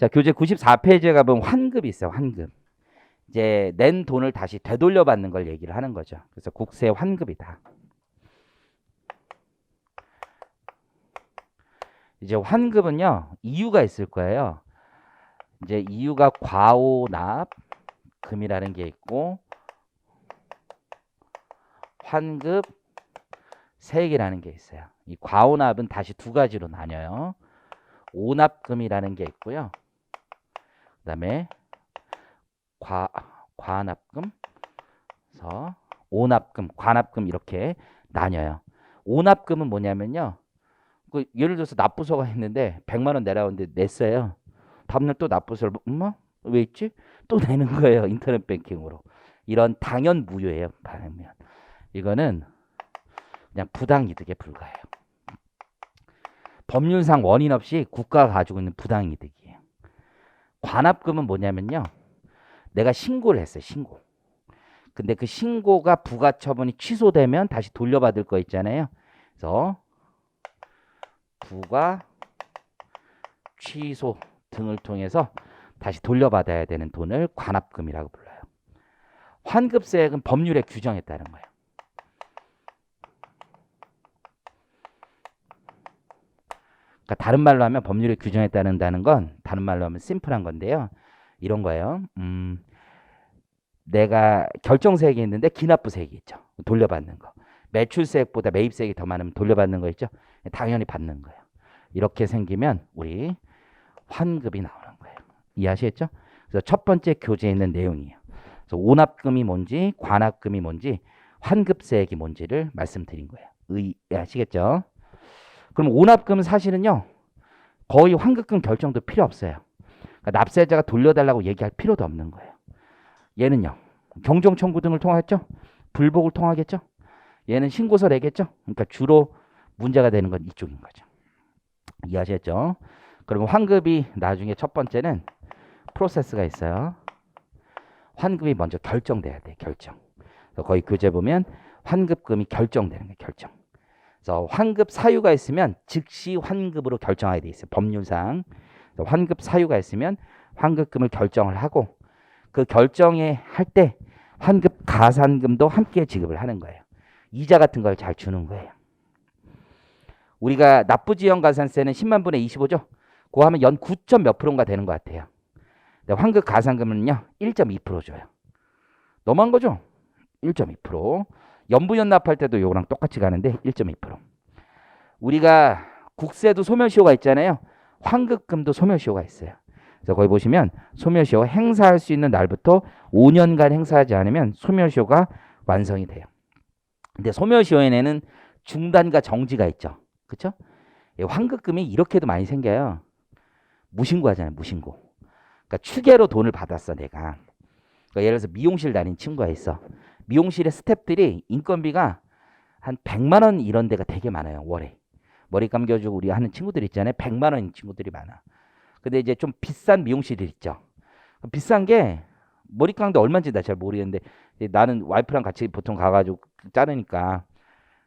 자, 교재 94페이지에 가보면 환급이 있어요. 환급. 이제 낸 돈을 다시 되돌려받는 걸 얘기를 하는 거죠. 그래서 국세 환급이다. 이제 환급은요, 이유가 있을 거예요. 이제 이유가 과오납금이라는 게 있고 환급 세액이라는 게 있어요. 이 과오납은 다시 두 가지로 나뉘어요. 오납금이라는 게 있고요. 그다음에 과납금, 그래서 오납금, 과납금 이렇게 나뉘어요. 오납금은 뭐냐면요. 그 예를 들어서 납부서가 있는데 100만 원 내라는데 냈어요. 다음날 또 납부서를 엄마 왜 있지? 또 내는 거예요. 인터넷 뱅킹으로. 이런 당연 무효예요. 반면 이거는 그냥 부당이득에 불과해요. 법률상 원인 없이 국가가 가지고 있는 부당이득이에요. 관합금은 뭐냐면요. 내가 신고를 했어요. 신고. 근데 그 신고가 부가처분이 취소되면 다시 돌려받을 거 있잖아요. 그래서 부가 취소 등을 통해서 다시 돌려받아야 되는 돈을 관합금이라고 불러요. 환급세액은 법률에 규정에 따른 거예요. 그러니까 다른 말로 하면 법률의 규정에 따른다는 건 다른 말로 하면 심플한 건데요. 이런 거예요. 내가 결정세액이 있는데 기납부세액이 있죠. 돌려받는 거. 매출세액보다 매입세액이 더 많으면 돌려받는 거 있죠. 당연히 받는 거예요. 이렇게 생기면 우리 환급이 나오는 거예요. 이해하시겠죠? 그래서 첫 번째 교재에 있는 내용이에요. 그래서 오납금이 뭔지 관합금이 뭔지 환급세액이 뭔지를 말씀드린 거예요. 이해하시겠죠? 그럼 오납금은 사실은요. 거의 환급금 결정도 필요 없어요. 그러니까 납세자가 돌려달라고 얘기할 필요도 없는 거예요. 얘는요. 경정 청구 등을 통하겠죠. 불복을 통하겠죠. 얘는 신고서 내겠죠. 그러니까 주로 문제가 되는 건 이쪽인 거죠. 이해하셨죠? 그러면 환급이 나중에 첫 번째는 프로세스가 있어요. 환급이 먼저 결정돼야 돼. 결정. 거기 교재 보면 환급금이 결정되는 거예요. 결정. 그래서 환급 사유가 있으면 즉시 환급으로 결정하게 돼 있어요. 법률상. 환급 사유가 있으면 환급금을 결정을 하고 그 결정에 할 때 환급 가산금도 함께 지급을 하는 거예요. 이자 같은 걸 잘 주는 거예요. 우리가 납부지연가산세는 10만 분의 25죠. 그거 하면 연 9. 몇 프로인가 되는 것 같아요. 근데 환급 가산금은요. 1.2% 줘요. 너무한 거죠? 1.2%. 연부연납할 때도 요거랑 똑같이 가는데 1.2%. 우리가 국세도 소멸시효가 있잖아요. 환급금도 소멸시효가 있어요. 그래서 거기 보시면 소멸시효 행사할 수 있는 날부터 5년간 행사하지 않으면 소멸시효가 완성이 돼요. 근데 소멸시효에는 중단과 정지가 있죠. 그렇죠? 환급금이 이렇게도 많이 생겨요. 무신고 하잖아요. 무신고. 그러니까 추계로 돈을 받았어 내가. 그러니까 예를 들어서 미용실 다닌 친구가 있어. 미용실의 스태프들이 인건비가 한 100만 원 이런 데가 되게 많아요. 월에. 머리 감겨주고 우리 하는 친구들 있잖아요. 100만 원인 친구들이 많아. 근데 이제 좀 비싼 미용실들 있죠. 비싼 게 머리 감는데 얼마인지 나 잘 모르겠는데 나는 와이프랑 같이 보통 가가지고 자르니까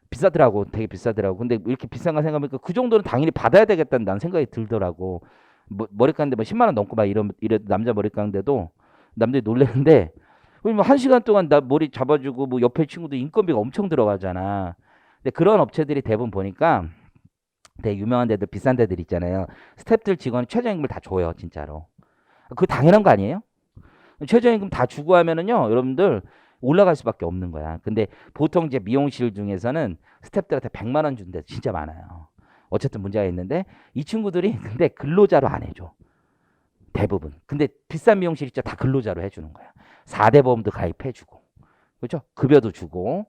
비싸더라고. 되게 비싸더라고. 근데 이렇게 비싼 거 생각하니까 그 정도는 당연히 받아야 되겠다는 난 생각이 들더라고. 머리 감는데 뭐 10만 원 넘고 막 이래 남자 머리 감는데도 남들이 놀래는데 뭐 1시간 동안 나 머리 잡아주고 뭐 옆에 친구도 인건비가 엄청 들어가잖아. 근데 그런 업체들이 대부분 보니까 되게 유명한 데들 비싼 데들 있잖아요. 스태프들 직원 최저임금을 다 줘요, 진짜로. 그거 당연한 거 아니에요? 최저임금 다 주고 하면은요, 여러분들 올라갈 수밖에 없는 거야. 근데 보통 이제 미용실 중에서는 스태프들한테 100만 원 준 데 진짜 많아요. 어쨌든 문제가 있는데 이 친구들이 근데 근로자로 안 해줘. 대부분. 근데 비싼 미용실 있죠. 다 근로자로 해주는 거야. 4대 보험도 가입해주고. 그렇죠? 급여도 주고.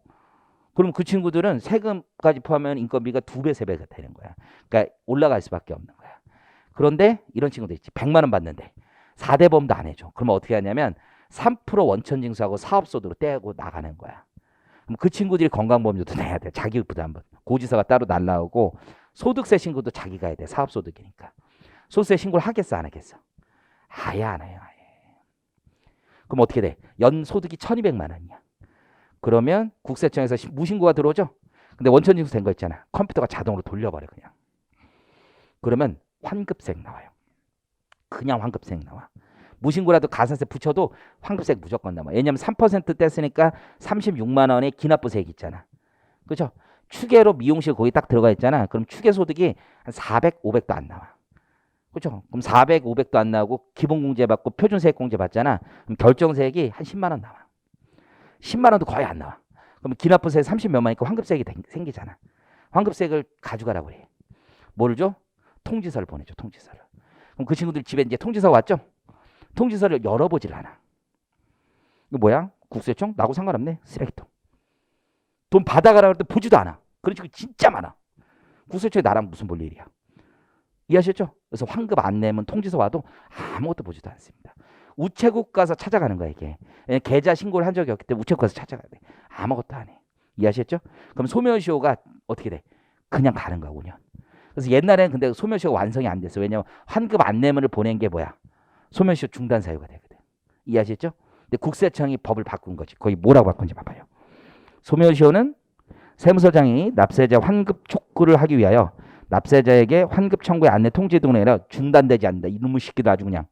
그럼 그 친구들은 세금까지 포함하면 인건비가 2배, 3배가 되는 거야. 그러니까 올라갈 수밖에 없는 거야. 그런데 이런 친구들 있지. 100만 원 받는데 4대 보험도 안 해줘. 그러면 어떻게 하냐면 3% 원천징수하고 사업소득으로 떼고 나가는 거야. 그럼 그 친구들이 건강보험료도 내야 돼. 자기 부담분. 고지서가 따로 날라오고 소득세 신고도 자기가 해야 돼. 사업소득이니까. 소득세 신고를 하겠어 안 하겠어? 아예 안 해요. 아예. 그럼 어떻게 돼? 연 소득이 1200만 원이야. 그러면 국세청에서 무신고가 들어오죠? 근데 원천징수 된 거 있잖아. 컴퓨터가 자동으로 돌려버려 그냥. 그러면 환급세액 나와요. 그냥 환급세액 나와. 무신고라도 가산세 붙여도 환급세액 무조건 나와. 왜냐면 3% 뗐으니까 36만 원의 기납부세액 있잖아. 그죠? 추계로 미용실 거기 딱 들어가 있잖아. 그럼 추계 소득이 한 400, 500도 안 나와. 그죠? 그럼 400, 500도 안 나오고 기본공제 받고 표준세액공제 받잖아. 그럼 결정세액이 한 10만 원 나와. 10만 원도 거의 안 나와. 그럼 기납부세 30몇만 원이니까 환급세액이 생기잖아. 환급세액을 가져가라고 그래. 뭐를 줘? 통지서를 보내줘. 통지서를. 그럼 그 친구들 집에 이제 통지서 왔죠? 통지서를 열어보질 않아. 이거 뭐야? 국세청? 나하고 상관없네. 쓰레기통. 돈 받아가라고 할 때 보지도 않아. 그런 친구 진짜 많아. 국세청이 나랑 무슨 볼 일이야. 이해하셨죠? 그래서 환급 안 내면 통지서 와도 아무것도 보지도 않습니다. 우체국 가서 찾아가는 거야 이게. 계좌 신고를 한 적이 없기 때문에 우체국 가서 찾아가야 돼. 아무것도 안 해. 이해하셨죠? 그럼 소멸시효가 어떻게 돼? 그냥 가는 거야 5년. 그래서 옛날에는 근데 소멸시효가 완성이 안 됐어. 왜냐면 환급 안내문을 보낸 게 뭐야? 소멸시효 중단 사유가 되거든. 이해하셨죠? 근데 국세청이 법을 바꾼 거지. 거의 뭐라고 바꾼지 봐봐요. 소멸시효는 세무서장이 납세자 환급 촉구를 하기 위하여 납세자에게 환급 청구의 안내 통지 등으로 아니라 중단되지 않는다. 이놈의 새끼도 아주 그냥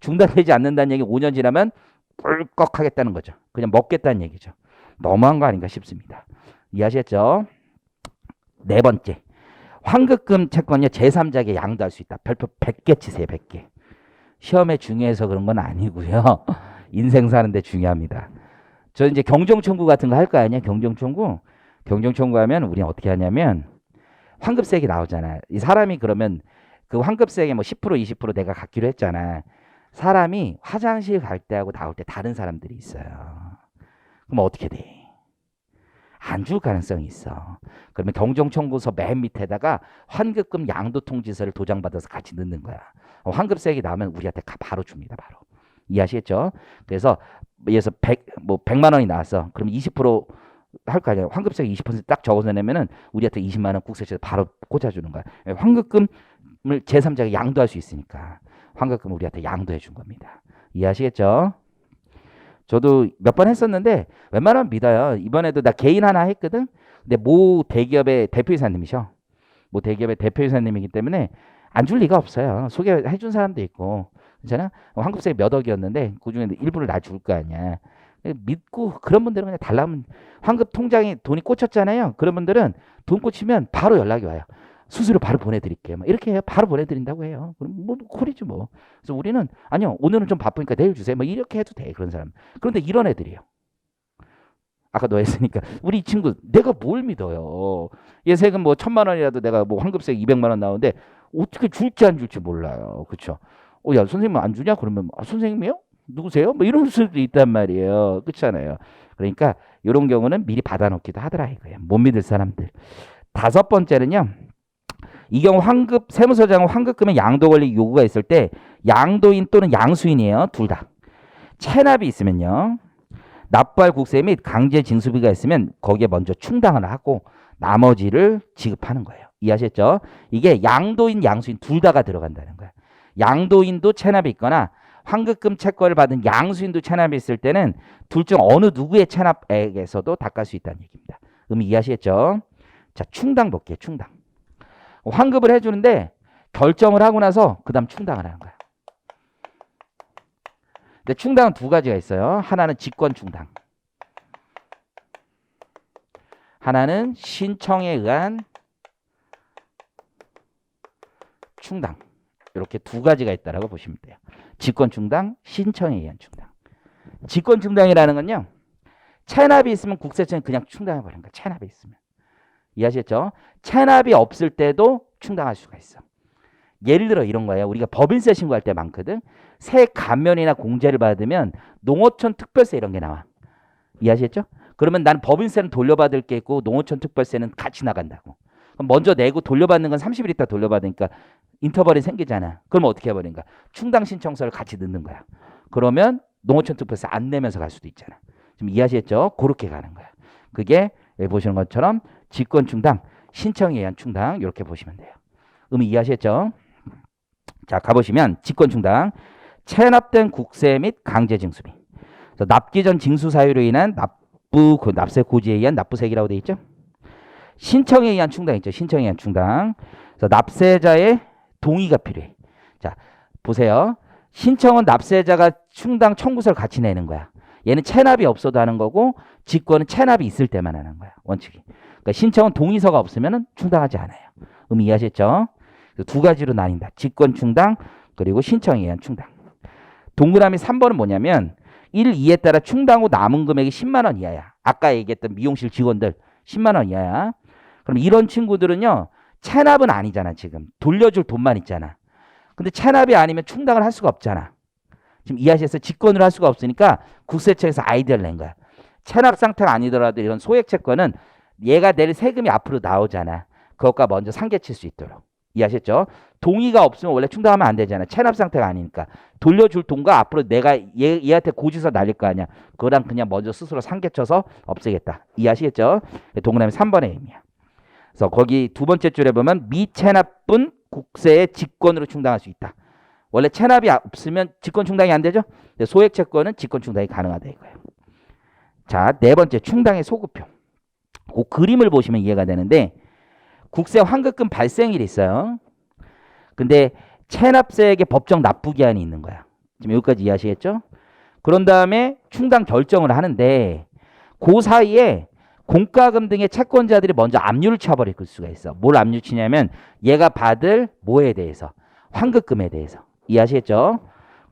중단되지 않는다는 얘기 5년 지나면 꿀꺽 하겠다는 거죠. 그냥 먹겠다는 얘기죠. 너무한 거 아닌가 싶습니다. 이해하셨죠? 네 번째. 환급금 채권요. 제3자에게 양도할 수 있다. 별표 100개 치세요. 100개. 시험에 중요해서 그런 건 아니고요. 인생 사는데 중요합니다. 저 이제 경정청구 같은 거 할 거 아니야. 경정청구. 경정청구하면 우리는 어떻게 하냐면 환급세액이 나오잖아. 이 사람이 그러면 그 환급세액에 뭐 10% 20% 내가 갖기로 했잖아. 사람이 화장실 갈 때하고 나올 때 다른 사람들이 있어요. 그럼 어떻게 돼? 안 줄 가능성이 있어. 그러면 경정청구서 맨 밑에다가 환급금 양도통지서를 도장받아서 같이 넣는 거야. 환급세액이 나오면 우리한테 바로 줍니다. 바로. 이해하시겠죠? 그래서 예서 100만 원이 나왔어. 그럼 20% 할 거 아니야. 환급세액 20%딱 적어서 내면은 우리한테 20만 원 국세청에서 바로 꽂아주는 거야. 환급금을 제3자가 양도할 수 있으니까 환급금 우리한테 양도해 준 겁니다. 이해하시겠죠? 저도 몇 번 했었는데 웬만하면 믿어요. 이번에도 나 개인 하나 했거든. 근데 모 대기업의 대표이사님이셔. 모 대기업의 대표이사님이기 때문에 안 줄 리가 없어요. 소개해 준 사람도 있고. 괜찮아? 환급세액 몇 억이었는데 그중에 일부를 나 줄 거 아니야. 믿고 그런 분들은 그냥 달라면 환급 통장에 돈이 꽂혔잖아요. 그런 분들은 돈 꽂히면 바로 연락이 와요. 수수료 바로 보내드릴게요. 이렇게 해요. 바로 보내드린다고 해요. 그럼 뭐 콜이지 뭐. 그래서 우리는 아니요 오늘은 좀 바쁘니까 내일 주세요. 뭐 이렇게 해도 돼 그런 사람. 그런데 이런 애들이요. 아까 너 했으니까 우리 이 친구 내가 뭘 믿어요. 얘 세금 뭐 1,000만 원이라도 내가 뭐 환급세액 200만 원 나오는데 어떻게 줄지 안 줄지 몰라요. 그렇죠? 야 선생님 안 주냐? 그러면 선생님이요? 누구세요? 뭐 이럴 수도 있단 말이에요. 그렇잖아요. 그러니까 이런 경우는 미리 받아놓기도 하더라 이거예요. 못 믿을 사람들. 다섯 번째는요. 이 경우 세무서장은 환급금의 양도 권리 요구가 있을 때 양도인 또는 양수인이에요. 둘 다. 체납이 있으면요. 납부할 국세 및 강제 징수비가 있으면 거기에 먼저 충당을 하고 나머지를 지급하는 거예요. 이해하셨죠? 이게 양도인, 양수인 둘 다가 들어간다는 거야. 양도인도 체납이 있거나 환급금 채권을 받은 양수인도 체납이 있을 때는 둘 중 어느 누구의 체납액에서도 닦을 수 있다는 얘기입니다. 이해하시겠죠? 자, 충당 볼게요. 충당. 환급을 해주는데 결정을 하고 나서 그 다음 충당을 하는 거야. 근데 충당은 두 가지가 있어요. 하나는 직권 충당. 하나는 신청에 의한 충당. 이렇게 두 가지가 있다라고 보시면 돼요. 직권 충당, 신청에 의한 충당. 직권 충당이라는 건요. 체납이 있으면 국세청이 그냥 충당해 버리는 거야. 체납이 있으면. 이해하셨죠? 체납이 없을 때도 충당할 수가 있어. 예를 들어 이런 거예요. 우리가 법인세 신고할 때 많거든. 세 감면이나 공제를 받으면 농어촌 특별세 이런 게 나와. 이해하셨죠? 그러면 난 법인세는 돌려받을 게 있고 농어촌 특별세는 같이 나간다고. 그럼 먼저 내고 돌려받는 건 30일 있다 돌려받으니까 인터벌이 생기잖아. 그럼 어떻게 해버린가? 충당 신청서를 같이 넣는 거야. 그러면 농어촌 특별세 안 내면서 갈 수도 있잖아. 지금 이해하셨죠? 그렇게 가는 거야. 그게 여기 보시는 것처럼 직권 충당, 신청에 의한 충당 이렇게 보시면 돼요. 이해하셨죠? 자, 가보시면 직권 충당, 체납된 국세 및 강제 징수비. 납기 전 징수 사유로 인한 납세 고지에 의한 납부세액이라고 되어 있죠? 신청에 의한 충당 있죠? 신청에 의한 충당. 그래서 납세자의 동의가 필요해. 자, 보세요. 신청은 납세자가 충당 청구서를 같이 내는 거야. 얘는 체납이 없어도 하는 거고 직권은 체납이 있을 때만 하는 거야. 원칙이. 그러니까 신청은 동의서가 없으면 충당하지 않아요. 이해하셨죠? 두 가지로 나뉜다. 직권 충당 그리고 신청에 의한 충당. 동그라미 3번은 뭐냐면 1, 2에 따라 충당 후 남은 금액이 10만 원 이하야. 아까 얘기했던 미용실 직원들 10만 원 이하야. 그럼 이런 친구들은요. 체납은 아니잖아. 지금 돌려줄 돈만 있잖아. 근데 체납이 아니면 충당을 할 수가 없잖아. 지금 이해하셨어요? 직권을 할 수가 없으니까 국세청에서 아이디어를 낸 거야. 체납 상태가 아니더라도 이런 소액 채권은 얘가 낼 세금이 앞으로 나오잖아. 그것과 먼저 상계칠 수 있도록. 이해하셨죠? 동의가 없으면 원래 충당하면 안 되잖아. 체납 상태가 아니니까. 돌려줄 돈과 앞으로 내가 얘한테 고지서 날릴 거 아니야. 그거랑 그냥 먼저 스스로 상계쳐서 없애겠다. 이해하시겠죠? 동그라미 3번의 의미야. 그래서 거기 두 번째 줄에 보면 미체납분 국세의 직권으로 충당할 수 있다. 원래 체납이 없으면 직권 충당이 안 되죠? 소액 채권은 직권 충당이 가능하다 이거예요. 자, 네 번째 충당의 소급표. 그 그림을 보시면 이해가 되는데 국세 환급금 발생일이 있어요. 근데 체납세액의 법정 납부기한이 있는 거야. 지금 여기까지 이해하시겠죠? 그런 다음에 충당 결정을 하는데 그 사이에 공과금 등의 채권자들이 먼저 압류를 쳐버릴 수가 있어. 뭘 압류 치냐면 얘가 받을 뭐에 대해서? 환급금에 대해서. 이해하시겠죠?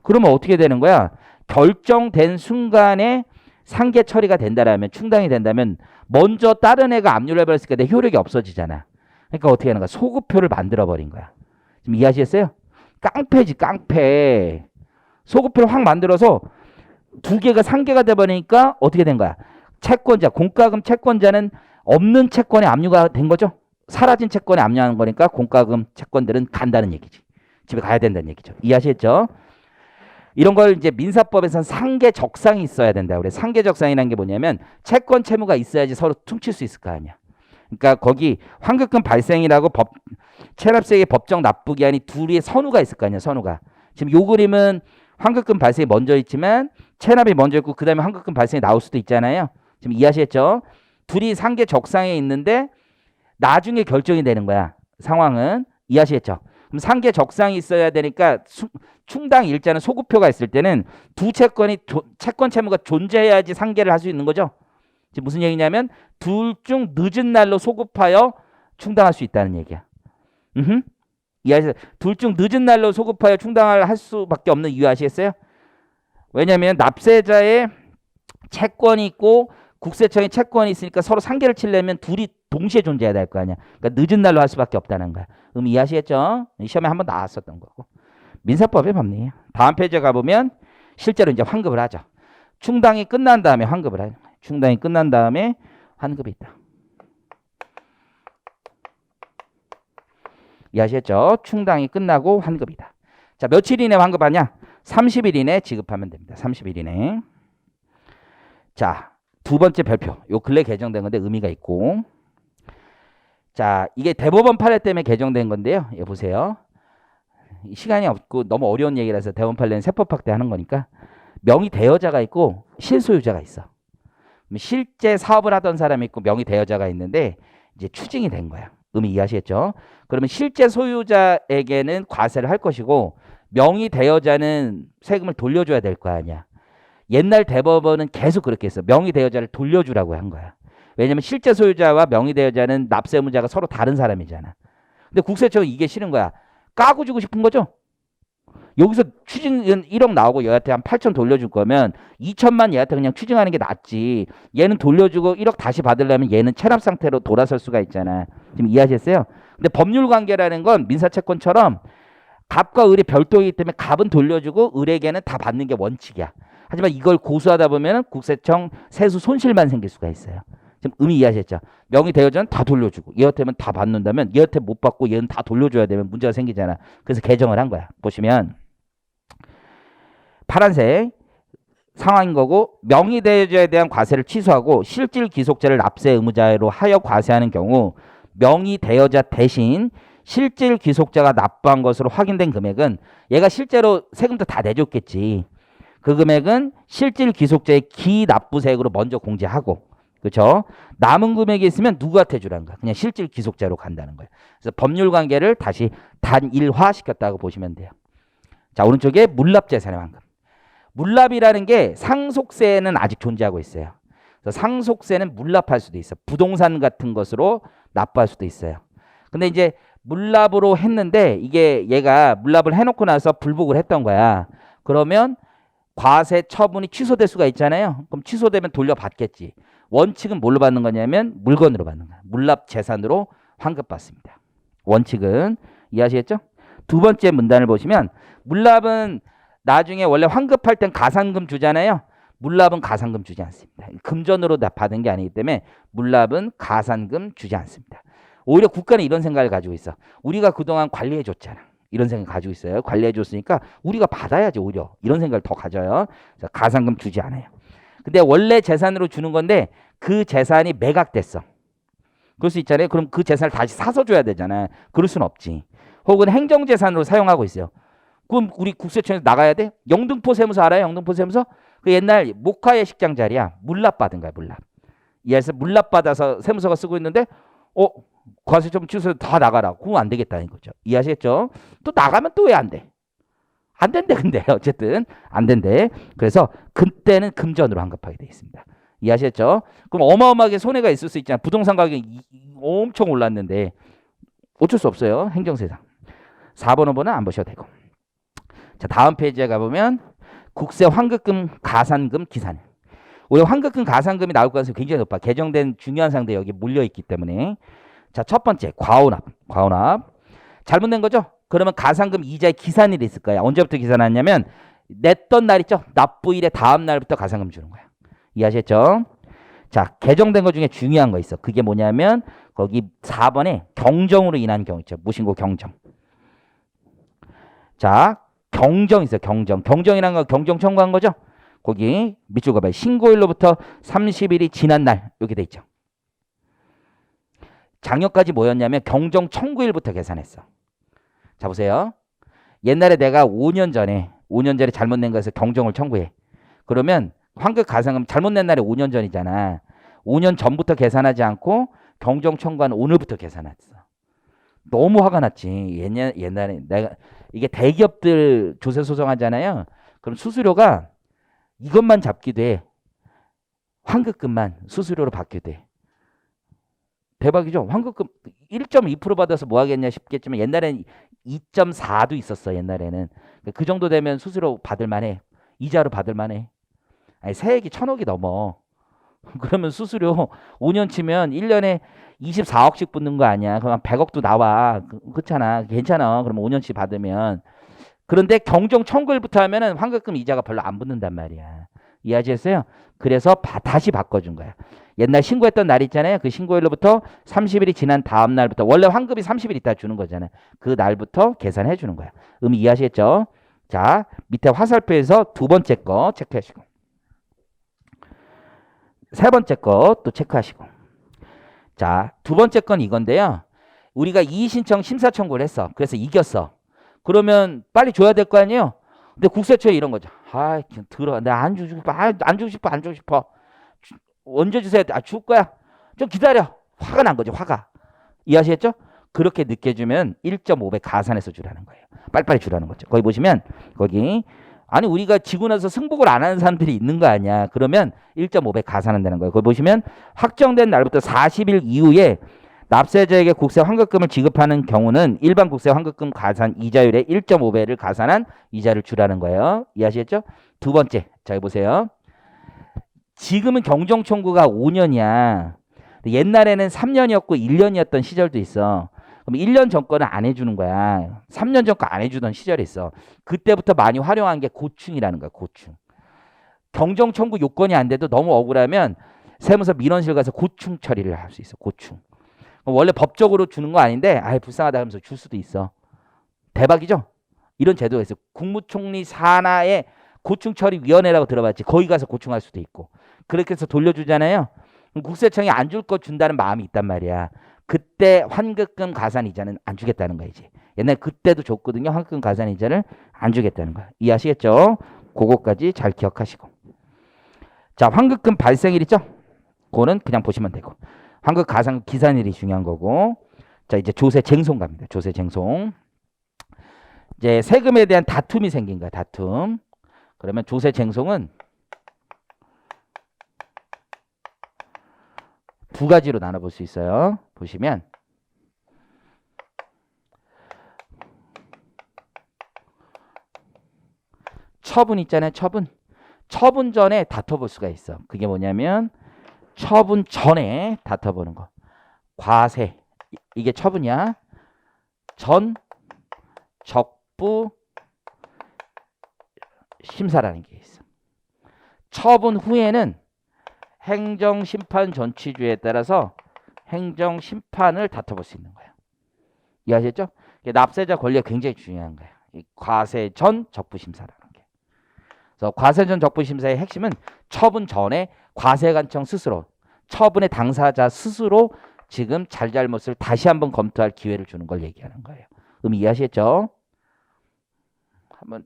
그러면 어떻게 되는 거야? 결정된 순간에 상계 처리가 된다라면 충당이 된다면 먼저 다른 애가 압류를 해버렸으니까 내 효력이 없어지잖아. 그러니까 어떻게 하는 거야? 소급표를 만들어버린 거야. 지금 이해하시겠어요? 깡패지 깡패. 소급표를 확 만들어서 두 개가 상계가 돼버리니까 어떻게 된 거야? 채권자, 공과금 채권자는 없는 채권에 압류가 된 거죠. 사라진 채권에 압류하는 거니까 공과금 채권들은 간다는 얘기지. 집에 가야 된다는 얘기죠. 이해하시겠죠? 이런 걸 이제 민사법에서는 상계적상이 있어야 된다. 그래. 상계적상이라는 게 뭐냐면 채권 채무가 있어야지 서로 퉁칠 수 있을 거 아니야. 그러니까 거기 환급금 발생이라고 체납세액의 법정 납부기한이 둘이 선우가 있을 거 아니야. 선우가. 지금 요 그림은 환급금 발생이 먼저 있지만 체납이 먼저 있고 그 다음에 환급금 발생이 나올 수도 있잖아요. 지금 이해하시겠죠? 둘이 상계적상에 있는데 나중에 결정이 되는 거야. 상황은. 이해하시겠죠? 그럼 상계적상이 있어야 되니까 충당 일자는 소급표가 있을 때는 두 채권이 채권 채무가 존재해야지 상계를 할 수 있는 거죠. 지금 무슨 얘기냐면 둘 중 늦은 날로 소급하여 충당할 수 있다는 얘기야. 이해하세요? 둘 중 늦은 날로 소급하여 충당을 할 수밖에 없는 이유 아시겠어요? 왜냐하면 납세자의 채권이 있고 국세청의 채권이 있으니까 서로 상계를 치려면 둘이 동시에 존재해야 될 거 아니야. 그러니까 늦은 날로 할 수밖에 없다는 거야. 이해하시겠죠? 시험에 한번 나왔었던 거고. 민사법의 법리예요. 다음 페이지에 가보면 실제로 이제 환급을 하죠. 충당이 끝난 다음에 환급을 해요. 충당이 끝난 다음에 환급이 있다. 이해하셨죠? 충당이 끝나고 환급이다. 자, 며칠 이내 환급하냐? 30일 이내 지급하면 됩니다. 30일 이내. 자, 두 번째 별표. 요 근래 개정된 건데 의미가 있고. 자, 이게 대법원 판례 때문에 개정된 건데요. 예, 보세요. 시간이 없고 너무 어려운 얘기라서 대법원 판례는 세법 확대하는 거니까 명의 대여자가 있고 실소유자가 있어. 실제 사업을 하던 사람이 있고 명의 대여자가 있는데 이제 추징이 된 거야. 의미 이해하시겠죠? 그러면 실제 소유자에게는 과세를 할 것이고 명의 대여자는 세금을 돌려줘야 될 거 아니야. 옛날 대법원은 계속 그렇게 했어. 명의 대여자를 돌려주라고 한 거야. 왜냐면 실제 소유자와 명의 대여자는 납세 의무자가 서로 다른 사람이잖아. 근데 국세청은 이게 싫은 거야. 까고 주고 싶은 거죠. 여기서 추징은 1억 나오고 얘한테 한 8천 돌려줄 거면 2천만 얘한테 그냥 추징하는 게 낫지. 얘는 돌려주고 1억 다시 받으려면 얘는 체납 상태로 돌아설 수가 있잖아. 지금 이해하셨어요? 근데 법률 관계라는 건 민사채권처럼 갑과 을이 별도이기 때문에 갑은 돌려주고 을에게는 다 받는 게 원칙이야. 하지만 이걸 고수하다 보면 국세청 세수 손실만 생길 수가 있어요. 지금 의미 이해하셨죠? 명의 대여자는 다 돌려주고 얘한테는 다 받는다면 얘한테 못 받고 얘는 다 돌려줘야 되면 문제가 생기잖아. 그래서 개정을 한 거야. 보시면 파란색 상황인 거고 명의 대여자에 대한 과세를 취소하고 실질 귀속자를 납세 의무자로 하여 과세하는 경우 명의 대여자 대신 실질 귀속자가 납부한 것으로 확인된 금액은 얘가 실제로 세금도 다 내줬겠지. 그 금액은 실질 귀속자의 기납부세액으로 먼저 공제하고 그렇죠? 남은 금액이 있으면 누구한테 주라는 거야? 그냥 실질 귀속자로 간다는 거예요. 그래서 법률 관계를 다시 단일화 시켰다고 보시면 돼요. 자, 오른쪽에 물납재산의 환급. 물납이라는 게 상속세는 아직 존재하고 있어요. 그래서 상속세는 물납할 수도 있어. 부동산 같은 것으로 납부할 수도 있어요. 근데 이제 물납으로 했는데 이게 얘가 물납을 해놓고 나서 불복을 했던 거야. 그러면 과세 처분이 취소될 수가 있잖아요. 그럼 취소되면 돌려받겠지. 원칙은 뭘로 받는 거냐면 물건으로 받는 거야. 물납 재산으로 환급받습니다. 원칙은 이해하시겠죠? 두 번째 문단을 보시면 물납은 나중에 원래 환급할 땐 가산금 주잖아요. 물납은 가산금 주지 않습니다. 금전으로 받은 게 아니기 때문에 물납은 가산금 주지 않습니다. 오히려 국가는 이런 생각을 가지고 있어. 우리가 그동안 관리해 줬잖아. 이런 생각 가지고 있어요. 관리해 줬으니까 우리가 받아야지 오히려. 이런 생각을 더 가져요. 그래서 가산금 주지 않아요. 근데 원래 재산으로 주는 건데 그 재산이 매각됐어. 그럴 수 있잖아요. 그럼 그 재산을 다시 사서 줘야 되잖아. 그럴 수는 없지. 혹은 행정재산으로 사용하고 있어요. 그럼 우리 국세청에서 나가야 돼? 영등포 세무서 알아요? 영등포 세무서? 그 옛날 목화의 식장 자리야. 물납 받은 거야. 물납. 이해해서 물납 받아서 세무서가 쓰고 있는데 과세 좀 취소해서 다 나가라. 그럼 안 되겠다는 거죠. 이해하시겠죠? 또 나가면 또 왜 안 돼? 안 된대 근데 어쨌든 안 된대. 그래서 그때는 금전으로 환급하게 돼 있습니다. 이해하셨죠? 그럼 어마어마하게 손해가 있을 수 있잖아요. 부동산 가격이 엄청 올랐는데 어쩔 수 없어요. 행정세상. 4번, 5번은 안 보셔도 되고. 자, 다음 페이지에 가보면 국세 환급금, 가산금, 기산. 우리 환급금, 가산금이 나올 가능성이 굉장히 높아. 개정된 중요한 상대 여기 몰려있기 때문에. 자, 첫 번째 과오납. 과오납. 잘못된 거죠? 그러면 가산금 이자의 기산일이 있을 거야. 언제부터 기산하냐면 냈던 날 있죠? 납부일의 다음 날부터 가산금 주는 거야. 이해하셨죠? 자, 개정된 것 중에 중요한 거 있어. 그게 뭐냐면 거기 4번에 경정으로 인한 경우 있죠. 무신고 경정. 자, 경정 있어요. 경정. 경정이라는 건 경정 청구한 거죠? 거기 밑줄 가봐요. 신고일로부터 30일이 지난 날 이렇게 돼 있죠. 작년까지 뭐였냐면 경정 청구일부터 계산했어. 자, 보세요. 옛날에 내가 5년 전에 잘못 낸 거에서 경정을 청구해. 그러면 환급 가산금 잘못 낸 날이 5년 전이잖아. 5년 전부터 계산하지 않고 경정 청구한 오늘부터 계산했어. 너무 화가 났지. 옛날에 내가 이게 대기업들 조세 소송하잖아요. 그럼 수수료가 이것만 잡기도 해. 환급금만 수수료로 받기도 해. 대박이죠. 환급금 1.2% 받아서 뭐 하겠냐 싶겠지만 옛날에는 2.4도 있었어. 옛날에는. 그 정도 되면 수수료 받을 만해. 이자로 받을 만해. 아니, 세액이 1,000억이 넘어. 그러면 수수료 5년 치면 1년에 24억씩 붙는 거 아니야. 그럼 100억도 나와. 그렇잖아. 괜찮아. 그럼 5년치 받으면. 그런데 경정 청구일부터 하면은 환급금 이자가 별로 안 붙는단 말이야. 이해하셨어요? 그래서 다시 바꿔준 거야. 옛날 신고했던 날 있잖아요. 그 신고일로부터 30일이 지난 다음 날부터 원래 환급이 30일 있다 주는 거잖아요. 그 날부터 계산해 주는 거야. 이해하시겠죠? 자, 밑에 화살표에서 두 번째 거 체크하시고 세 번째 거 또 체크하시고. 자, 두 번째 건 이건데요. 우리가 이의신청 심사 청구를 했어. 그래서 이겼어. 그러면 빨리 줘야 될 거 아니에요? 근데 국세청에 이런 거죠. 아, 들어. 내가 안 주고 싶어. 안 주고 싶어. 언제 주세요? 줄 거야. 좀 기다려. 화가 난 거죠. 화가. 이해하시겠죠? 그렇게 늦게 주면 1.5배 가산해서 주라는 거예요. 빨리빨리 주라는 거죠. 거기 보시면 거기 아니 우리가 지고 나서 승복을 안 하는 사람들이 있는 거 아니야. 그러면 1.5배 가산한다는 거예요. 거기 보시면 확정된 날부터 40일 이후에 납세자에게 국세 환급금을 지급하는 경우는 일반 국세 환급금 가산 이자율의 1.5배를 가산한 이자를 주라는 거예요. 이해하시겠죠? 두 번째. 자, 보세요. 지금은 경정 청구가 5년이야. 옛날에는 3년이었고 1년이었던 시절도 있어. 그럼 1년 전 거는 안 해주는 거야. 3년 전 거 안 해주던 시절이 있어. 그때부터 많이 활용한 게 고충이라는 거야. 고충. 경정 청구 요건이 안 돼도 너무 억울하면 세무서 민원실 가서 고충 처리를 할 수 있어. 고충. 원래 법적으로 주는 거 아닌데 아예 불쌍하다 하면서 줄 수도 있어. 대박이죠? 이런 제도가 있어. 국무총리 산하에 고충처리위원회라고 들어봤지. 거기 가서 고충할 수도 있고. 그렇게 해서 돌려주잖아요. 국세청이 안 줄 거 준다는 마음이 있단 말이야. 그때 환급금 가산 이자는 안 주겠다는 거지. 옛날 그때도 줬거든요. 환급금 가산 이자를 안 주겠다는 거야. 이해하시겠죠? 그거까지 잘 기억하시고. 자, 환급금 발생일 있죠? 그거는 그냥 보시면 되고. 환급 가산 기산일이 중요한 거고. 자, 이제 조세 쟁송 갑니다. 조세 쟁송. 이제 세금에 대한 다툼이 생긴 거야. 다툼. 그러면 조세 쟁송은 두 가지로 나눠볼 수 있어요. 보시면 처분 있잖아요. 처분. 처분 전에 다퉈볼 수가 있어. 그게 뭐냐면 처분 전에 다퉈보는 거. 과세. 이게 처분이야. 전 적부 심사라는 게 있어. 처분 후에는 행정심판 전치주에 따라서 행정심판을 다퉈볼 수 있는 거예요. 이해하셨죠? 납세자 권리가 굉장히 중요한 거예요. 이 과세 전 적부심사라는 게. 그래서 과세 전 적부심사의 핵심은 처분 전에 과세관청 스스로, 처분의 당사자 스스로 지금 잘잘못을 다시 한번 검토할 기회를 주는 걸 얘기하는 거예요. 그럼 이해하셨죠? 한번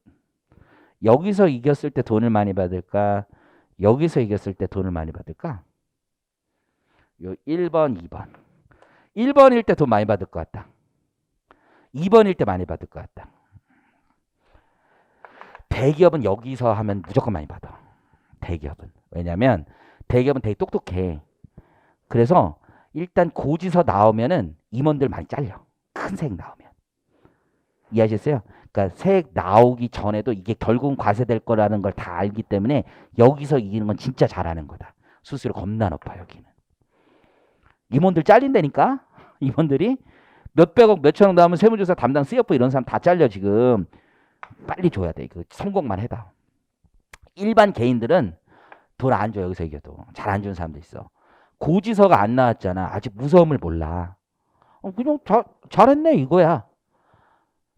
여기서 이겼을 때 돈을 많이 받을까? 여기서 이겼을 때 돈을 많이 받을까? 요 1번, 2번. 1번일 때 돈 많이 받을 것 같다. 2번일 때 많이 받을 것 같다. 대기업은 여기서 하면 무조건 많이 받아. 대기업은. 왜냐면 대기업은 되게 똑똑해. 그래서 일단 고지서 나오면은 임원들 많이 잘려. 큰 세액 나오면. 이해하셨어요? 그러니까 세액 나오기 전에도 이게 결국은 과세될 거라는 걸 다 알기 때문에 여기서 이기는 건 진짜 잘하는 거다. 수수료 겁나 높아 여기는. 임원들 잘린다니까? 임원들이 몇백억 몇천억 나오면 세무조사 담당 CFO 이런 사람 다 잘려 지금. 빨리 줘야 돼. 그 성공만 해봐. 일반 개인들은 돈 안 줘. 여기서 이겨도. 잘 안 주는 사람도 있어. 고지서가 안 나왔잖아. 아직 무서움을 몰라. 그냥 잘했네 이거야.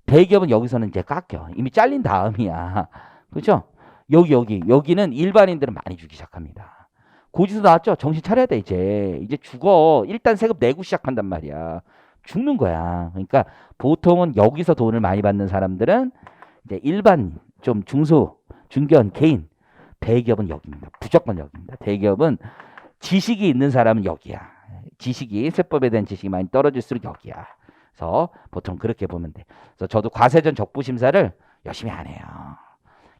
대기업은 여기서는 이제 깎여. 이미 잘린 다음이야. 그렇죠? 여기는 일반인들은 많이 주기 시작합니다. 고지서 나왔죠? 정신 차려야 돼 이제. 이제 죽어. 일단 세금 내고 시작한단 말이야. 죽는 거야. 그러니까 보통은 여기서 돈을 많이 받는 사람들은 이제 일반 좀 중소, 중견, 개인. 대기업은 여기입니다. 무조건 여기입니다. 대기업은 지식이 있는 사람은 여기야. 지식이 세법에 대한 지식이 많이 떨어질수록 여기야. 그래서 보통 그렇게 보면 돼. 그래서 저도 과세전 적부심사를 열심히 안 해요.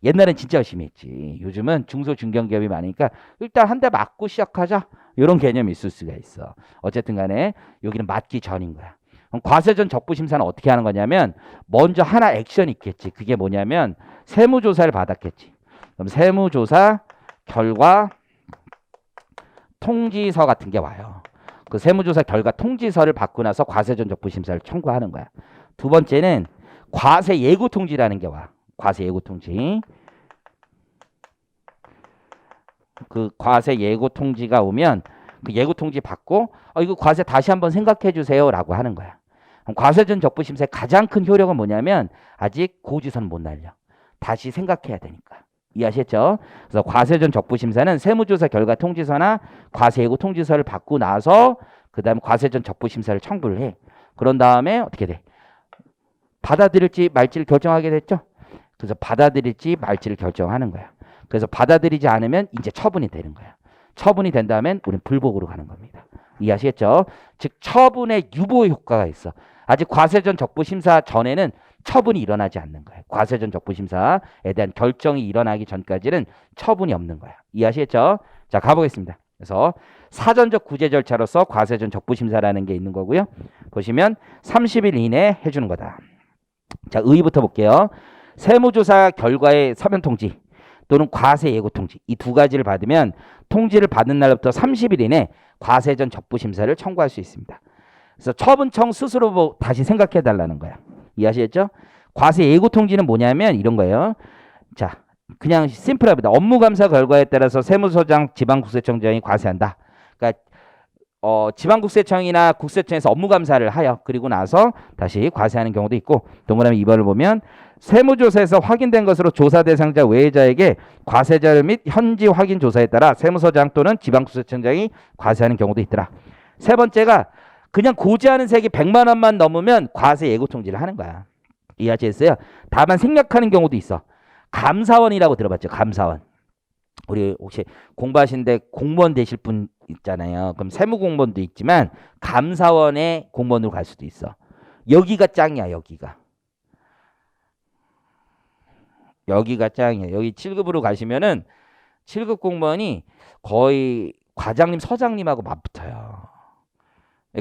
옛날엔 진짜 열심히 했지. 요즘은 중소 중견기업이 많으니까 일단 한 대 맞고 시작하자. 이런 개념이 있을 수가 있어. 어쨌든 간에 여기는 맞기 전인 거야. 그럼 과세전 적부심사는 어떻게 하는 거냐면 먼저 하나 액션이 있겠지. 그게 뭐냐면 세무조사를 받았겠지. 그럼 세무조사 결과 통지서 같은 게 와요. 그 세무조사 결과 통지서를 받고 나서 과세전 적부심사를 청구하는 거야. 두 번째는 과세 예고 통지라는 게 와. 과세 예고 통지. 그 과세 예고 통지가 오면 그 예고 통지 받고 이거 과세 다시 한번 생각해 주세요라고 하는 거야. 그럼 과세전 적부심사의 가장 큰 효력은 뭐냐면 아직 고지서는 못 날려. 다시 생각해야 되니까. 이해하셨죠? 그래서 과세전 적부심사는 세무조사 결과 통지서나 과세 예고 통지서를 받고 나서 그 다음에 과세전 적부심사를 청구를 해. 그런 다음에 어떻게 돼? 받아들일지 말지를 결정하게 됐죠? 그래서 받아들일지 말지를 결정하는 거야. 그래서 받아들이지 않으면 이제 처분이 되는 거야. 처분이 된 다음엔 우리는 불복으로 가는 겁니다. 이해하시겠죠? 즉 처분의 유보 효과가 있어. 아직 과세전 적부심사 전에는 처분이 일어나지 않는 거예요. 과세전 적부심사에 대한 결정이 일어나기 전까지는 처분이 없는 거야. 이해하시겠죠? 자, 가보겠습니다. 그래서 사전적 구제 절차로서 과세전 적부심사라는 게 있는 거고요. 보시면 30일 이내에 해주는 거다. 자, 의의부터 볼게요. 세무조사 결과의 서면 통지 또는 과세 예고 통지 이 두 가지를 받으면 통지를 받은 날부터 30일 이내 과세전 적부심사를 청구할 수 있습니다. 그래서 처분청 스스로 다시 생각해 달라는 거야. 이해하시겠죠? 과세 예고 통지는 뭐냐면 이런 거예요. 자, 그냥 심플합니다. 업무감사 결과에 따라서 세무서장, 지방국세청장이 과세한다. 그러니까 지방국세청이나 국세청에서 업무감사를 하여 그리고 나서 다시 과세하는 경우도 있고 동그라미 2번을 보면 세무조사에서 확인된 것으로 조사 대상자 외자에게 과세자료 및 현지 확인 조사에 따라 세무서장 또는 지방국세청장이 과세하는 경우도 있더라. 세 번째가 그냥 고지하는 세액이 100만 원만 넘으면 과세 예고 통지를 하는 거야. 이해하셨어요? 다만 생략하는 경우도 있어. 감사원이라고 들어봤죠? 감사원. 우리 혹시 공부하시는데 공무원 되실 분 있잖아요. 그럼 세무공무원도 있지만 감사원의 공무원으로 갈 수도 있어. 여기가 짱이야. 여기가. 여기가 짱이에요. 여기 7급으로 가시면은 7급 공무원이 거의 과장님, 서장님하고 맞붙어요.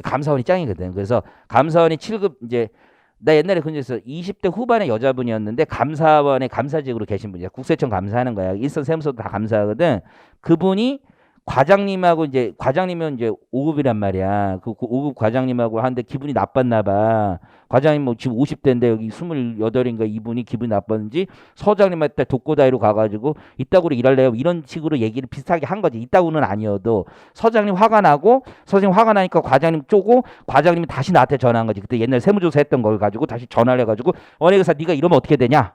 감사원이 짱이거든. 그래서 감사원이 7급 이제 나 옛날에 근처에서 20대 후반의 여자분이었는데 감사원의 감사직으로 계신 분이야. 국세청 감사하는 거야. 일선 세무서도 다 감사하거든. 그분이 과장님하고 이제 과장님은 이제 5급이란 말이야. 그 5급 과장님하고 하는데 기분이 나빴나 봐. 과장님 뭐 지금 50대인데 여기 28인가 이분이 기분이 나빴는지 서장님한테 독고다이로 가가지고 이따구로 일할래요. 이런 식으로 얘기를 비슷하게 한 거지. 이따구는 아니어도 서장님 화가 나고 서장님 화가 나니까 과장님 쪼고 과장님이 다시 나한테 전화한 거지. 그때 옛날 세무조사 했던 걸 가지고 다시 전화를 해가지고 원액의사 네가 이러면 어떻게 되냐?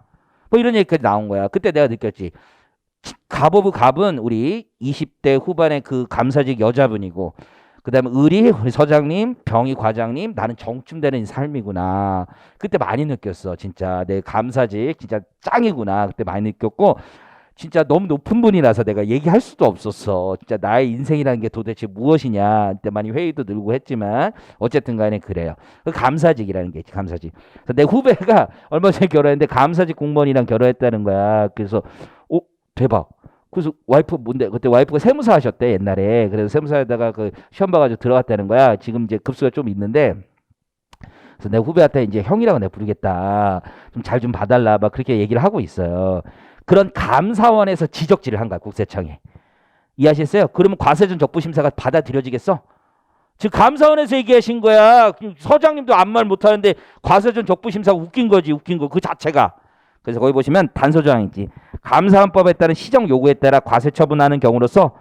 뭐 이런 얘기까지 나온 거야. 그때 내가 느꼈지. 갑 오브 갑은 우리 20대 후반의 그 감사직 여자분이고 그다음에 우리 서장님, 병희 과장님 나는 정충되는 삶이구나. 그때 많이 느꼈어. 진짜 내 감사직 진짜 짱이구나. 그때 많이 느꼈고 진짜 너무 높은 분이라서 내가 얘기할 수도 없었어. 진짜 나의 인생이라는 게 도대체 무엇이냐. 그때 많이 회의도 늘고 했지만 어쨌든 간에 그래요. 그 감사직이라는 게 있지. 감사직. 그래서 내 후배가 얼마 전에 결혼했는데 감사직 공무원이랑 결혼했다는 거야. 그래서 대박. 그래서 와이프 뭔데 그때 와이프가 세무사 하셨대 옛날에. 그래서 세무사에다가 그 시험 봐가지고 들어갔다는 거야. 지금 이제 급수가 좀 있는데 그래서 내 후배한테 이제 형이라고 내가 부르겠다. 좀 잘 좀 봐달라. 막 그렇게 얘기를 하고 있어요. 그런 감사원에서 지적질을 한 거야 국세청에. 이해하셨어요? 그러면 과세전 적부심사가 받아들여지겠어? 지금 감사원에서 얘기하신 거야. 서장님도 아무 말 못하는데 과세전 적부심사가 웃긴 거지. 웃긴 거 그 자체가. 그래서 거기 보시면 단서조항이지. 감사원법에 따른 시정 요구에 따라 과세 처분하는 경우로서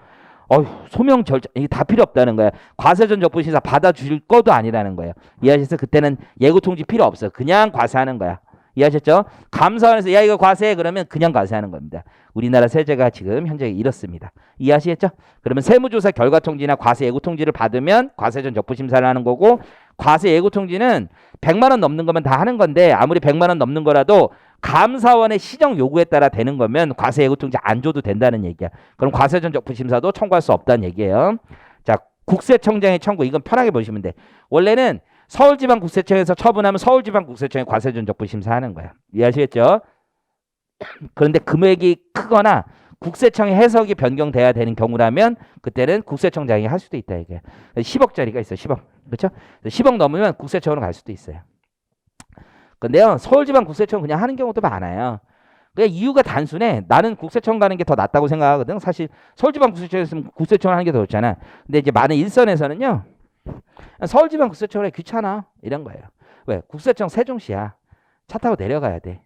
소명 절차 이게 다 필요 없다는 거야. 과세전 적부심사 받아줄 것도 아니라는 거예요. 이해하셨어요? 그때는 예고 통지 필요 없어. 그냥 과세하는 거야. 이해하셨죠? 감사원에서 야 이거 과세해 그러면 그냥 과세하는 겁니다. 우리나라 세제가 지금 현재 이렇습니다. 이해하시겠죠? 그러면 세무조사 결과 통지나 과세 예고 통지를 받으면 과세전 적부심사를 하는 거고 과세 예고 통지는 100만 원 넘는 거면 다 하는 건데 아무리 100만 원 넘는 거라도 감사원의 시정 요구에 따라 되는 거면 과세 예고 통지 안 줘도 된다는 얘기야. 그럼 과세전 적부심사도 청구할 수 없다는 얘기예요. 자, 국세청장의 청구 이건 편하게 보시면 돼. 원래는 서울지방국세청에서 처분하면 서울지방국세청에 과세전 적부심사하는 거야. 이해하시겠죠? 그런데 금액이 크거나 국세청의 해석이 변경돼야 되는 경우라면 그때는 국세청장이 할 수도 있다 이게. 10억짜리가 있어. 10억. 그렇죠? 10억 넘으면 국세청으로 갈 수도 있어요. 근데요. 서울지방국세청 그냥 하는 경우도 많아요. 그냥 이유가 단순해. 나는 국세청 가는 게 더 낫다고 생각하거든. 사실 서울지방국세청에서는 국세청을 하는 게 더 좋잖아. 근데 이제 많은 일선에서는요. 서울지방국세청에 귀찮아. 이런 거예요. 왜? 국세청 세종시야. 차 타고 내려가야 돼.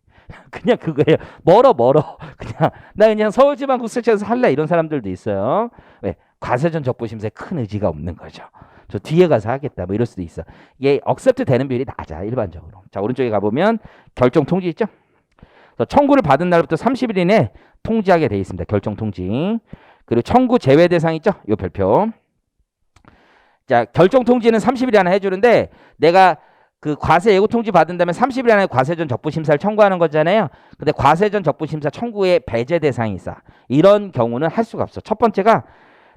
그냥 그거예요. 멀어. 그냥 나 그냥 서울지방국세청에서 할래 이런 사람들도 있어요. 왜? 과세전 적부심사에 큰 의지가 없는 거죠. 저 뒤에 가서 하겠다 뭐 이럴 수도 있어. 이게 억셉트 되는 비율이 낮아 일반적으로. 자 오른쪽에 가보면 결정 통지 있죠. 청구를 받은 날부터 30일 이내 통지하게 돼 있습니다. 결정 통지. 그리고 청구 제외 대상 있죠. 요 별표. 자 결정 통지는 30일 안에 해주는데 내가 그 과세 예고 통지 받은 다음에 30일 안에 과세전 적부심사를 청구하는 거잖아요. 근데 과세전 적부심사 청구에 배제 대상이 있어. 이런 경우는 할 수가 없어. 첫 번째가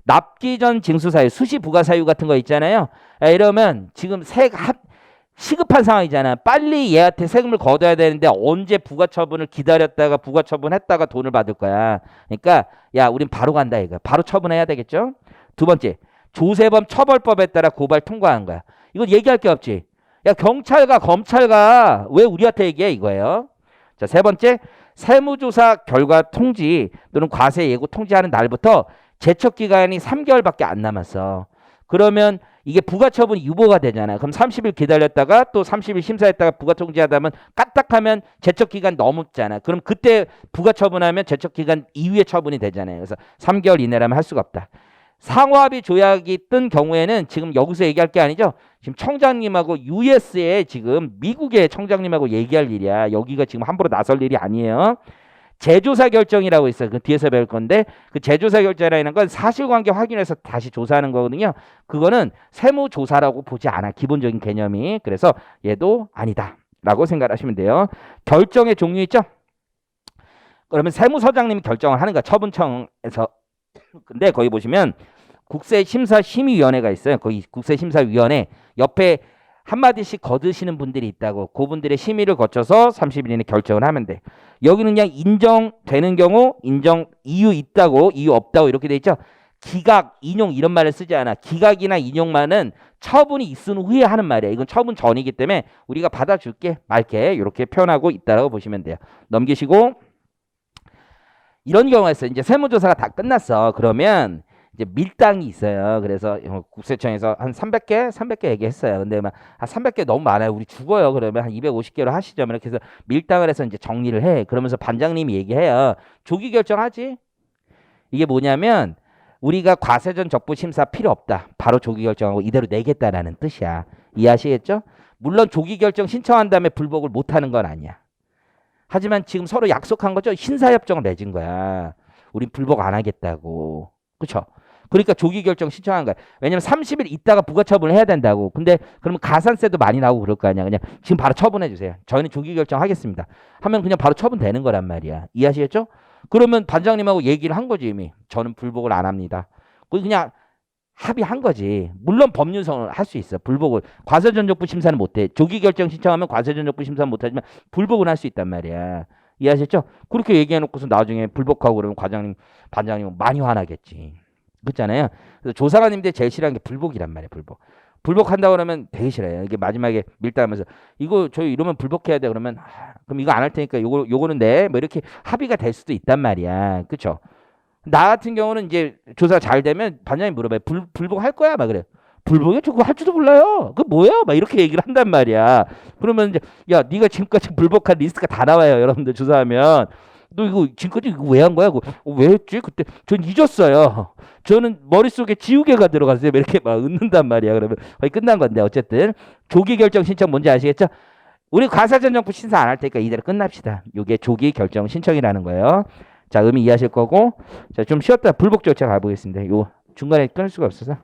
납기 전 징수 사유, 수시 부과 사유 같은 거 있잖아요. 이러면 지금 시급한 상황이잖아. 빨리 얘한테 세금을 걷어야 되는데 언제 부과 처분을 기다렸다가 부과 처분했다가 돈을 받을 거야. 그러니까 야, 우린 바로 간다 이거. 바로 처분해야 되겠죠? 두 번째, 조세범 처벌법에 따라 고발 통과한 거야. 이건 얘기할 게 없지. 야, 경찰과 검찰가 왜 우리한테 얘기해 이거예요. 자, 세 번째, 세무조사 결과 통지 또는 과세 예고 통지하는 날부터 제척 기간이 3개월밖에 안 남았어. 그러면 이게 부가처분이 유보가 되잖아요. 그럼 30일 기다렸다가 또 30일 심사했다가 부가 통지하다면 까딱하면 제척 기간 넘었잖아. 그럼 그때 부가처분하면 제척 기간 이후에 처분이 되잖아요. 그래서 3개월 이내라면 할 수가 없다. 상호합의 조약이 뜬 경우에는 지금 여기서 얘기할 게 아니죠. 지금 청장님하고 US에 지금 미국의 청장님하고 얘기할 일이야. 여기가 지금 함부로 나설 일이 아니에요. 재조사 결정이라고 있어요. 그 뒤에서 배울 건데 그 재조사 결정이라는 건 사실관계 확인해서 다시 조사하는 거거든요. 그거는 세무조사라고 보지 않아. 기본적인 개념이. 그래서 얘도 아니다 라고 생각하시면 돼요. 결정의 종류 있죠. 그러면 세무서장님이 결정을 하는 거야. 처분청에서. 근데 거기 보시면 국세심사심의위원회가 있어요. 거기 국세심사위원회 옆에 한마디씩 거드시는 분들이 있다고. 그분들의 심의를 거쳐서 30일 이내 결정을 하면 돼. 여기는 그냥 인정되는 경우, 인정 이유 있다고, 이유 없다고 이렇게 돼 있죠. 기각, 인용 이런 말을 쓰지 않아. 기각이나 인용만은 처분이 있은 후에 하는 말이야. 이건 처분 전이기 때문에 우리가 받아줄게, 말게 이렇게 표현하고 있다라고 보시면 돼요. 넘기시고 이런 경우가 있어요. 이제 세무조사가 다 끝났어. 그러면 이제 밀당이 있어요. 그래서 국세청에서 한 300개 얘기했어요. 근데 막 300개 너무 많아요. 우리 죽어요. 그러면 한 250개로 하시죠. 이렇게 해서 밀당을 해서 이제 정리를 해. 그러면서 반장님이 얘기해요. 조기 결정하지? 이게 뭐냐면 우리가 과세전 적부 심사 필요 없다. 바로 조기 결정하고 이대로 내겠다라는 뜻이야. 이해하시겠죠? 물론 조기 결정 신청한 다음에 불복을 못 하는 건 아니야. 하지만 지금 서로 약속한 거죠. 신사협정을 맺은 거야. 우린 불복 안 하겠다고. 그렇죠? 그러니까 조기 결정 신청한 거야. 왜냐면 30일 있다가 부가처분을 해야 된다고. 근데 그러면 가산세도 많이 나오고 그럴 거 아니야. 그냥 지금 바로 처분해 주세요. 저희는 조기 결정하겠습니다. 하면 그냥 바로 처분되는 거란 말이야. 이해하시겠죠? 그러면 반장님하고 얘기를 한 거지 이미. 저는 불복을 안 합니다. 그냥 합의한 거지. 물론 법률성을 할 수 있어. 불복을. 과세전적부 심사는 못해. 조기 결정 신청하면 과세전적부 심사는 못하지만 불복은 할 수 있단 말이야. 이해하셨죠? 그렇게 얘기해놓고서 나중에 불복하고 그러면 반장님은 많이 화나겠지. 그렇잖아요. 그래서 조사관님들 제일 싫어하는 게 불복이란 말이에요. 불복. 불복한다고 그러면 되게 싫어요. 이게 마지막에 밀당하면서 이거 저희 이러면 불복해야 돼. 그러면 그럼 이거 안 할 테니까 요거는 네. 뭐 이렇게 합의가 될 수도 있단 말이야. 그렇죠? 나 같은 경우는 이제 조사 잘 되면 반장님 물어봐요. 불복할 거야? 막 그래. 불복에 저거 할 줄도 몰라요. 그 뭐야? 막 이렇게 얘기를 한단 말이야. 그러면 이제 야, 네가 지금까지 불복한 리스트가 다 나와요. 여러분들 조사하면. 너 이거 지금까지 이거 왜 한 거야? 왜 했지? 그때 전 잊었어요. 저는 머릿속에 지우개가 들어갔어요. 이렇게 막 웃는단 말이야. 그러면 거의 끝난 건데 어쨌든 조기 결정 신청 뭔지 아시겠죠? 우리 과세전정부 심사 안 할 테니까 이대로 끝납시다. 이게 조기 결정 신청이라는 거예요. 자, 의미 이해하실 거고. 자, 좀 쉬었다 불복 절차 가보겠습니다. 요 중간에 끊을 수가 없어서.